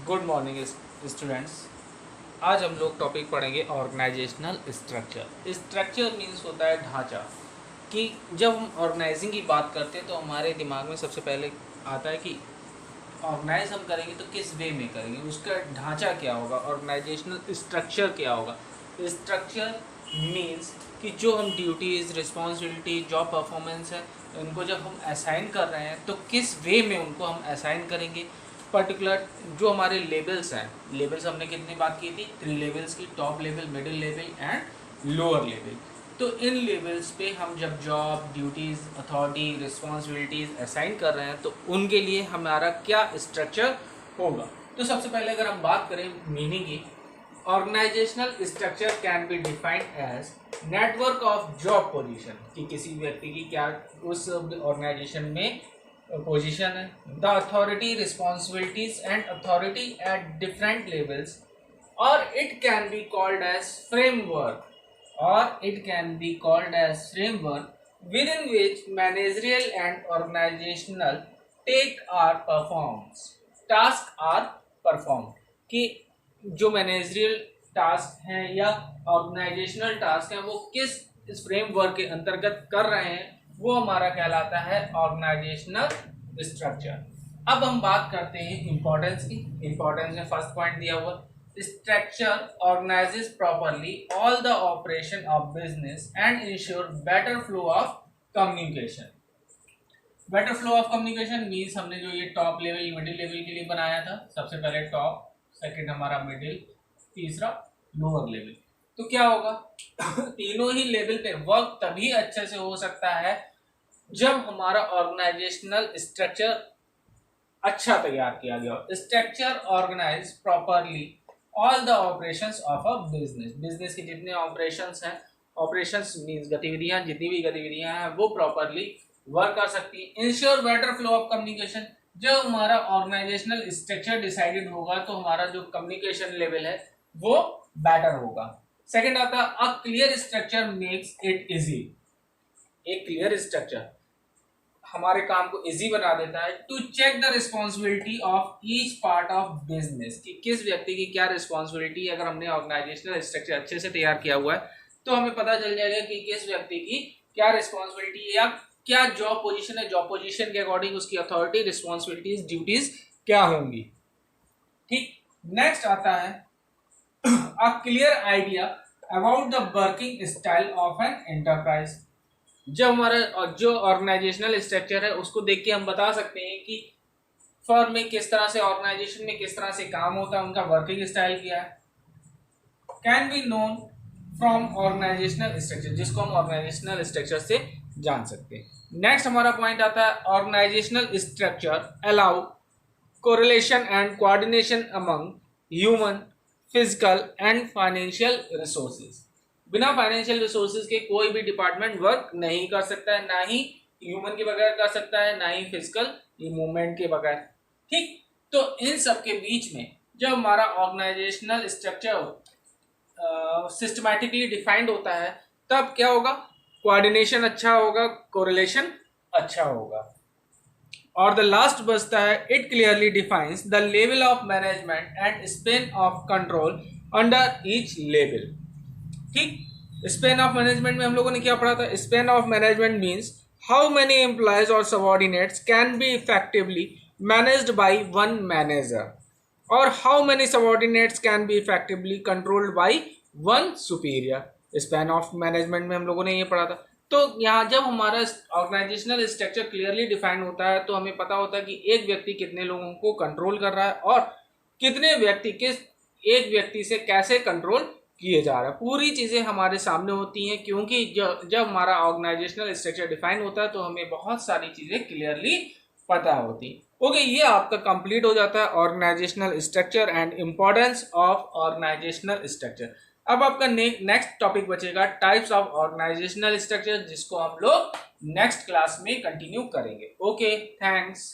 Good morning students. आज हम लोग टॉपिक पढ़ेंगे ऑर्गेनाइजेशनल स्ट्रक्चर। स्ट्रक्चर मीन्स होता है ढांचा। कि जब हम ऑर्गेनाइजिंग की बात करते हैं तो हमारे दिमाग में सबसे पहले आता है कि ऑर्गेनाइज हम करेंगे तो किस वे में करेंगे, उसका ढांचा क्या होगा, ऑर्गेनाइजेशनल स्ट्रक्चर क्या होगा। स्ट्रक्चर मीन्स कि जो हम ड्यूटीज़, रिस्पॉन्सिबिलिटी, जॉब परफॉर्मेंस है, उनको जब हम असाइन कर रहे हैं तो किस वे में उनको हम असाइन करेंगे। पर्टिकुलर जो हमारे लेवल्स हैं, लेवल्स हमने कितनी बात की थी, 3 लेवल्स की, top level, middle level and lower level. तो इन लेवल्स पे हम जब job, duties, authority, responsibilities assign कर रहे हैं तो उनके लिए हमारा क्या स्ट्रक्चर होगा। तो सबसे पहले अगर हम बात करें मीनिंग की, organisational structure can be defined as network of job position, कि किसी व्यक्ति की क्या उस ऑर्गेनाइजेशन में पोजीशन है, the authority, responsibilities and authority at different levels, और it can be called as framework, within which managerial and organizational task are performed, कि जो मैनेजरियल टास्क हैं या ऑर्गेनाइजेशनल टास्क हैं वो किस इस फ्रेमवर्क के अंतर्गत कर रहे हैं, वो हमारा कहलाता है ऑर्गेनाइजेशनल स्ट्रक्चर। अब हम बात करते हैं इंपॉर्टेंस की। इंपॉर्टेंस में फर्स्ट पॉइंट दिया हुआ, structure organises properly all the operation of business and ensure better flow of communication. Better flow of communication means हमने जो ये टॉप लेवल, मिडिल लेवल के लिए बनाया था, सबसे पहले टॉप, सेकंड हमारा मिडिल, तीसरा लोअर लेवल। तो क्या होगा तीनों ही लेवल पे वर्क तभी अच्छे से हो सकता है जब हमारा ऑर्गेनाइजेशनल स्ट्रक्चर अच्छा तैयार किया गया हो। Structure organise properly all the operations of a business, business के जितने ऑपरेशंस हैं, ऑपरेशंस मींस गतिविधियां, जितनी भी गतिविधियां हैं वो प्रॉपरली वर्क कर सकती है। Ensure better flow of communication, जब हमारा ऑर्गेनाइजेशनल स्ट्रक्चर डिसाइडेड होगा तो हमारा जो कम्युनिकेशन लेवल है वो बेटर होगा। सेकंड आता है a clear structure makes it easy, एक क्लियर स्ट्रक्चर हमारे काम को इजी बना देता है। To check the responsibility of each part of business, कि किस व्यक्ति की क्या रिस्पॉन्सिबिलिटी, अगर हमने ऑर्गेनाइजेशनल स्ट्रक्चर अच्छे से तैयार किया हुआ है तो हमें पता चल जाएगा कि किस व्यक्ति की क्या रिस्पॉन्सिबिलिटी या क्या जॉब पोजीशन है, जॉब पोजीशन के अकॉर्डिंग उसकी अथॉरिटी, रिस्पॉन्सिबिलिटीज, ड्यूटीज क्या होंगी। ठीक, नेक्स्ट आता है a clear idea about the working style of an enterprise. जब हमारा जो ऑर्गेनाइजेशनल स्ट्रक्चर है उसको देख के हम बता सकते हैं कि फर्म में किस तरह से, ऑर्गेनाइजेशन में किस तरह से काम होता है, उनका वर्किंग स्टाइल क्या है। Can be known from organisational structure, जिसको हम ऑर्गेनाइजेशनल स्ट्रक्चर से जान सकते हैं। नेक्स्ट हमारा पॉइंट आता है organisational structure allow correlation and coordination among human, physical and financial resources. बिना फाइनेंशियल रिसोर्सेज के कोई भी डिपार्टमेंट वर्क नहीं कर सकता है, ना ही ह्यूमन के बगैर कर सकता है, ना ही फिजिकल मूवमेंट के बगैर। ठीक, तो इन सब के बीच में जब हमारा ऑर्गेनाइजेशनल स्ट्रक्चर सिस्टमैटिकली डिफाइंड होता है तब क्या होगा, कोऑर्डिनेशन अच्छा होगा, कोरिलेशन अच्छा होगा। और द लास्ट बचता है it clearly defines the level of management and span of control under each level. ठीक, स्पेन ऑफ मैनेजमेंट में हम लोगों ने क्या पढ़ा था, span of management means how many employees और subordinates can be effectively managed by one manager, और how many subordinates can be effectively controlled by one superior. Span of management में हम लोगों ने ये पढ़ा था। तो यहाँ जब हमारा ऑर्गेनाइजेशनल स्ट्रक्चर क्लियरली डिफाइंड होता है तो हमें पता होता है कि एक व्यक्ति कितने लोगों को कंट्रोल कर रहा है और कितने व्यक्ति किस एक व्यक्ति से कैसे कंट्रोल किए जा रहा है। पूरी चीज़ें हमारे सामने होती हैं, क्योंकि जब हमारा ऑर्गेनाइजेशनल स्ट्रक्चर डिफाइन होता है तो हमें बहुत सारी चीज़ें क्लियरली पता होती है। ओके, ये आपका कंप्लीट हो जाता है organisational structure and importance of organisational structure. अब आपका नेक्स्ट टॉपिक बचेगा टाइप्स ऑफ ऑर्गेनाइजेशनल स्ट्रक्चर, जिसको हम लोग नेक्स्ट क्लास में कंटिन्यू करेंगे। Okay, thanks.